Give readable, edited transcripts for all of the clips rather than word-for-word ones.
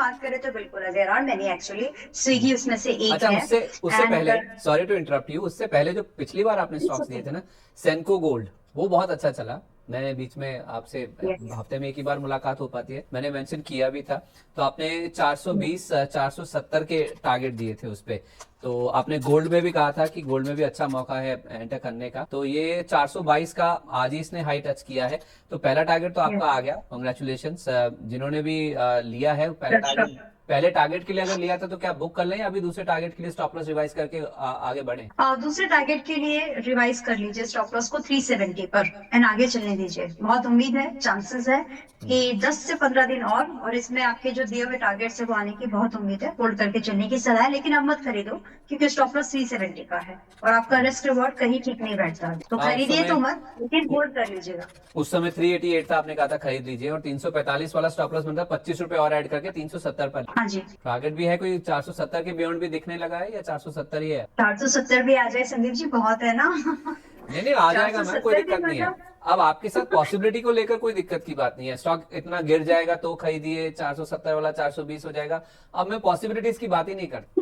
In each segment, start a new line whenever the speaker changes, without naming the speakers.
बात करें तो बिल्कुल there are many actually, Swiggy उसमें से एक
अच्छा,
है।
उससे उससे
एंड
पहले, सॉरी टू इंटरप्ट यू, उससे पहले जो पिछली बार आपने स्टॉक्स दिए थे ना, सेंको गोल्ड, वो बहुत अच्छा चला। मैंने बीच में आपसे
यस,
हफ्ते में एक ही बार मुलाकात हो पाती है, मैंने मेंशन किया भी था। तो आपने 420 470 के टारगेट दिए थे उस पे। तो आपने गोल्ड में भी कहा था कि गोल्ड में भी अच्छा मौका है एंटर करने का। तो ये 422 का आज ही इसने हाई टच किया है। तो पहला टारगेट तो आपका आ गया, कॉन्ग्रेचुलेशन। जिन्होंने भी लिया है पहला टारगेट, पहले टारगेट के लिए अगर लिया था तो क्या बुक कर लें, या अभी दूसरे टारगेट के लिए स्टॉप लॉस रिवाइज करके आगे बढ़ें?
दूसरे टारगेट के लिए रिवाइज कर लीजिए स्टॉप लॉस को 370 पर एंड आगे चलने दीजिए। बहुत उम्मीद है, चांसेस है कि 10 से 15 दिन और इसमें आपके जो दिए हुए टारगेट है वो आने की बहुत उम्मीद है। होल्ड करके चलने की सलाह है, लेकिन अब मत खरीदो क्योंकि स्टॉप लॉस 370 का है और आपका रिस्क रिवॉर्ड कहीं ठीक नहीं बैठता। तो
हाँ,
खरीदिए तो मत, लेकिन होल्ड कर लीजिएगा।
उस समय 388 था, आपने कहा था खरीद लीजिए, और 345 वाला स्टॉप लॉस बनता 25 रुपए और ऐड करके 370 पर।
हाँ जी,
टारगेट भी है कोई 470 के बियॉन्ड भी दिखने लगा है, या 470 ही है?
470 भी आ जाए संदीप जी, बहुत है ना।
नहीं नहीं, आ
चार
जाएगा
सौ
मैम, कोई
सत्तर भी
दिक्कत नहीं है।
मतलब।
अब आपके साथ पॉसिबिलिटी को लेकर कोई दिक्कत की बात नहीं है। स्टॉक इतना गिर जाएगा तो खरीदिए, 470 वाला 420 हो जाएगा। अब मैं पॉसिबिलिटीज की बात ही नहीं करता।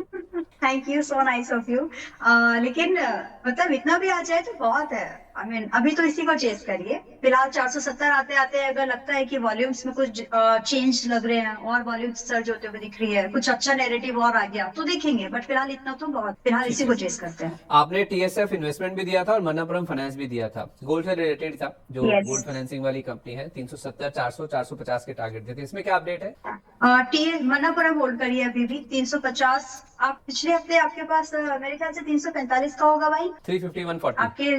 Thank you, so nice of you. लेकिन मतलब इतना भी आ जाए तो बहुत है। आई मीन अभी तो इसी को चेस करिए फिलहाल। 470 आते आते अगर लगता है कि वॉल्यूम्स में कुछ चेंज लग रहे हैं और वॉल्यूम सर्ज होते हुए दिख रही है, कुछ अच्छा नैरेटिव और आ गया तो देखेंगे, बट फिलहाल इतना तो बहुत, फिलहाल
ठीक
इसी
है।
को चेस करते हैं।
आपने टीएसएफ इन्वेस्टमेंट भी दिया था और मन्नापुरम फाइनेंस भी दिया था, गोल्ड से रिलेटेड था, जो
यस।
गोल्ड फाइनेंसिंग वाली कंपनी है। 370, 400, 450 के टारगेट दिए थे। इसमें क्या अपडेट है?
टी मन्नापुरम होल्ड करिए अभी भी 350। आप पिछले हफ्ते आपके पास मेरे ख्याल से 345 का होगा भाई।
351.40।
आपके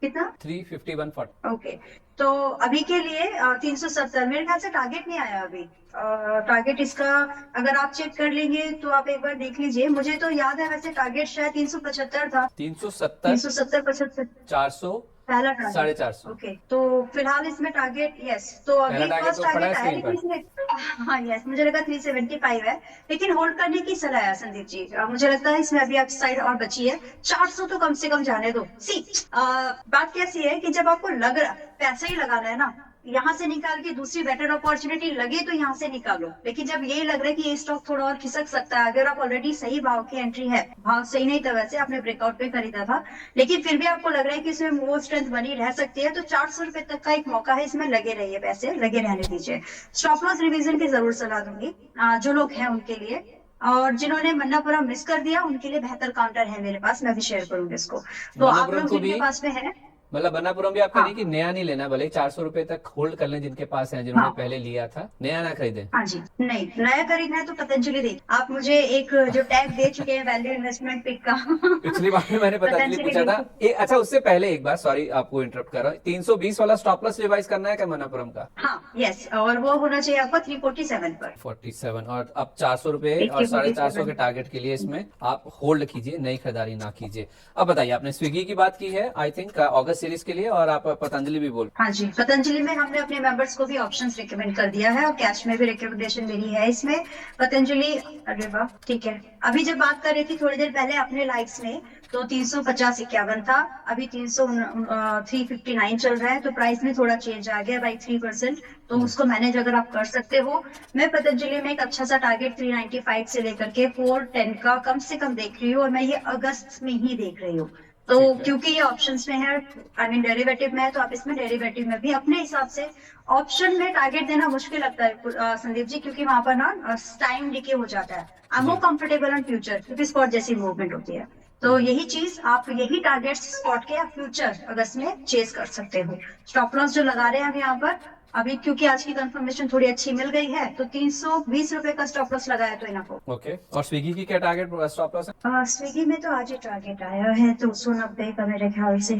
कितना?
351.40।
ओके, तो अभी के लिए 370 मेरे ख्याल से टारगेट नहीं आया अभी। टारगेट इसका अगर आप चेक कर लेंगे तो आप एक बार देख लीजिए। मुझे तो याद है वैसे टारगेट शायद 375 था।
370,
370 75
400,
पहला
साढ़े
टारगेट।
400।
ओके, तो फिलहाल इसमें टारगेट, यस, तो
पहला
अभी
टारगेट
फर्स्ट
तो खड़ा है
टारगेट आया
स्क्रीन
लेकिन
पर।
इसमें हाँ यस, मुझे लगा 375 है। लेकिन होल्ड करने की सलाह है संदीप जी। मुझे लगता है इसमें अभी आपकी साइड और बची है। 400 तो कम से कम जाने दो। सी बात कैसी है कि जब आपको लग रहा पैसा ही लगाना है ना, यहाँ से निकाल के दूसरी बेटर अपॉर्चुनिटी लगे तो यहाँ से निकालो। लेकिन जब यही लग रहा है कि ये स्टॉक थोड़ा और खिसक सकता है, अगर आप ऑलरेडी सही भाव की एंट्री है, भाव सही नहीं था वैसे, आपने ब्रेकआउट पे खरीदा था, लेकिन फिर भी आपको लग रहा है कि इसमें मोर स्ट्रेंथ बनी रह सकती है, तो 400 रुपए तक का एक मौका है, इसमें लगे रहिए, पैसे लगे रहने दीजिए। स्टॉप लॉस रिवीजन की जरूर सलाह दूंगी जो लोग हैं उनके लिए। और जिन्होंने मन्नापुरम मिस कर दिया उनके लिए बेहतर काउंटर है मेरे पास, मैं भी शेयर करूंगी इसको। तो आप
मन्नापुरम
लोग
को भी,
जिनके पास में है।
मतलब मन्नापुरम भी आप कह रही कि
हाँ
नया नहीं लेना, भले 400 रुपए तक होल्ड कर लें जिनके पास है, जिन्होंने
हाँ
पहले लिया था, नया ना खरीदें।
हाँ जी, नहीं नया खरीदना है तो पतंजलि देखिए। आप मुझे एक जो टैग दे चुके हैं वैल्यू इन्वेस्टमेंट पिक का।
पिछली बार में मैंने पतंजलि
पतंजलि
पूछा था।
देखिए।
अच्छा, उससे पहले एक बार, सॉरी आपको इंटरप्ट कर रहा हूँ, 320 वाला स्टॉप लॉस रिवाइज करना है क्या मन्नापुरम का?
हाँ यस, और वो होना चाहिए आपको 347 पर।
47, और अब 400 रुपए और
थ्री
साढ़े
फोर्टी
चार सौ के
सेवन
टारगेट के लिए इसमें आप होल्ड कीजिए, नई खरीदारी ना कीजिए। अब बताइए, आपने स्विगी की बात की है आई थिंक अगस्त सीरीज के लिए, और आप पतंजलि भी बोल।
हाँ जी, पतंजलि में हमने अपने मेंबर्स को भी ऑप्शंस रिकमेंड कर दिया है और कैश में भी रिकमेंडेशन मेरी है इसमें। पतंजलि, अरे वाह, ठीक है। अभी जब बात कर रही थी थोड़ी देर पहले अपने लाइक्स में, तो 350-51 था, अभी 359 चल रहा है, तो प्राइस में थोड़ा चेंज आ गया बाई 3%। तो उसको मैनेज अगर आप कर सकते हो, मैं पतंजलि में एक अच्छा सा टारगेट 395 से लेकर के 410 का कम से कम देख रही हूँ, और मैं ये अगस्त में ही देख रही हूँ। तो
ठीक है।
क्योंकि ये ऑप्शंस में है, आई मीन डेरिवेटिव में है, तो आप इसमें डेरिवेटिव में भी अपने हिसाब से ऑप्शन में टारगेट देना मुश्किल लगता है संदीप जी, क्योंकि वहां पर ना टाइम डिके हो जाता है। आई एम मोर
जी।
कंफर्टेबल ऑन फ्यूचर क्योंकि स्पॉट जैसी मूवमेंट होती है। तो यही चीज आप यही टारगेट स्पॉट के या फ्यूचर अगस्त में चेस कर सकते हो। स्टॉप लॉस जो लगा रहे हैं हम यहाँ पर अभी, क्योंकि आज की कंफर्मेशन थोड़ी अच्छी मिल गई है, तो 320 रुपए का स्टॉप लॉस लगाया तो इनको।
ओके, और स्विगी की क्या टारगेट स्टॉप लॉस है?
स्विगी में तो आज ही टारगेट आया है 290 का मेरे ख्याल से।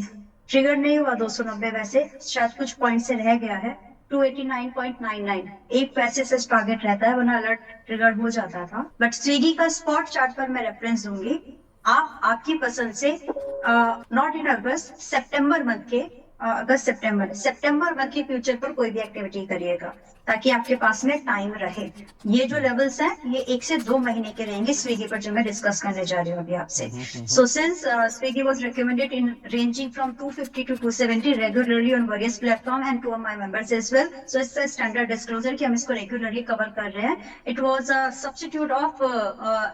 ट्रिगर नहीं हुआ 290, वैसे शायद कुछ पॉइंट से रह गया है। 289.99 एक पैसे से टारगेट रहता है, वरना अलर्ट ट्रिगर हो जाता था। बट स्विगी का स्पॉट चार्ट पर मैं रेफरेंस दूंगी। आप आपकी पसंद से not in August, September month के अगस्त सितंबर मंथ के फ्यूचर पर कोई भी एक्टिविटी करिएगा, ताकि आपके पास में टाइम रहे। ये जो लेवल्स हैं ये 1 से 2 महीने के रहेंगे स्विगी पर, जो मैं डिस्कस करने जा रही हूँ अभी आपसे। So since Swiggy was recommended in ranging from 250 to 270 regularly on various platform and to my members as well, so it's a standard disclosure कि हम इसको रेगुलरली कवर कर रहे हैं। It was a substitute of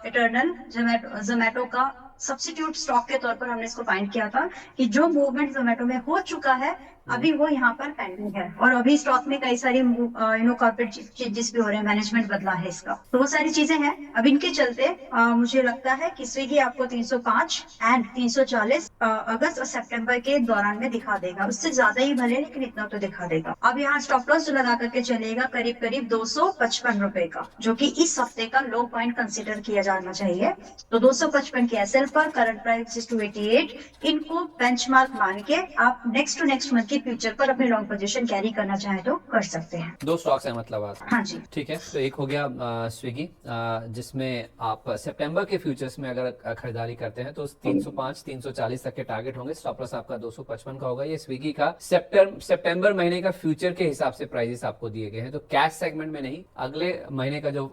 Eternal Zomato का substitute stock के तौर पर हमने इसको फाइंड किया था, कि जो मूवमेंट जोमेटो में हो चुका है अभी वो यहाँ पर पेंडिंग है, और अभी स्टॉक में कई सारी कॉर्पोरेट चेंजेस भी हो रहे हैं, मैनेजमेंट बदला है इसका, तो वो सारी चीजें हैं। अब इनके चलते मुझे लगता है कि स्विगी आपको 305 एंड 340 अगस्त और सितंबर के दौरान में दिखा देगा, उससे ज्यादा ही भले लेकिन इतना तो दिखा देगा। अब यहाँ स्टॉप लॉस लगा करके चलेगा करीब करीब 255 रुपए का, जो कि इस हफ्ते का लो पॉइंट कंसिडर किया जाना चाहिए। तो 255 के एसएल पर करंट प्राइस इज 288, इनको बेंचमार्क मान के आप नेक्स्ट टू नेक्स्ट मंथ के फ्यूचर पर अपने लॉन्ग पोजीशन कैरी करना चाहे तो कर सकते हैं।
2 स्टॉक्स हैं मतलब आज।
हाँ जी,
ठीक है, तो एक हो गया स्विगी, जिसमें आप सितंबर के फ्यूचर्स में अगर खरीदारी करते हैं तो 305 340 तक के टारगेट होंगे, स्टॉप लॉस आपका 255 का होगा। ये स्विगी का सितंबर महीने का फ्यूचर के हिसाब से प्राइसेस आपको दिए गए हैं, तो कैश सेगमेंट में नहीं, अगले महीने का जो